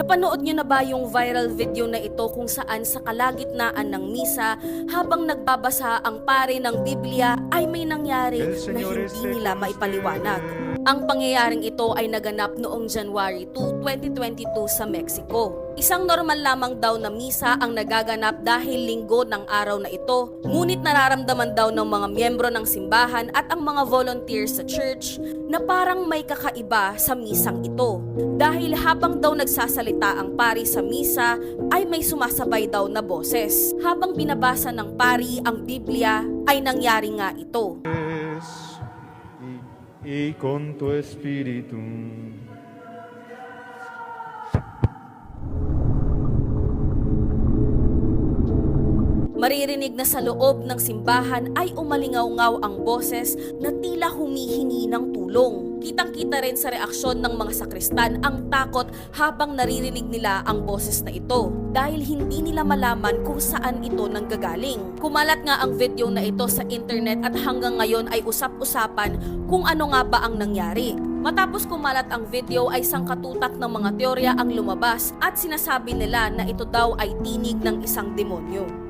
Napanood niyo na ba yung viral video na ito kung saan sa kalagitnaan ng misa habang nagbabasa ang pare ng Biblia ay may nangyari na hindi nila maipaliwanag? Ang pangyayaring ito ay naganap noong January 2, 2022 sa Mexico. Isang normal lamang daw na misa ang nagaganap dahil linggo ng araw na ito. Ngunit nararamdaman daw ng mga miyembro ng simbahan at ang mga volunteers sa church na parang may kakaiba sa misang ito. Dahil habang daw nagsasalita ang pari sa misa ay may sumasabay daw na boses. Habang binabasa ng pari ang Biblia ay nangyari nga ito. Y con tu espíritu. Maririnig na sa loob ng simbahan ay umalingaw-ngaw ang boses na tila humihingi ng tulong. Kitang-kita rin sa reaksyon ng mga sakristan ang takot habang naririnig nila ang boses na ito dahil hindi nila malaman kung saan ito nanggagaling. Kumalat nga ang video na ito sa internet at hanggang ngayon ay usap-usapan kung ano nga ba ang nangyari. Matapos kumalat ang video ay sangkatutak ng mga teorya ang lumabas at sinasabi nila na ito daw ay tinig ng isang demonyo.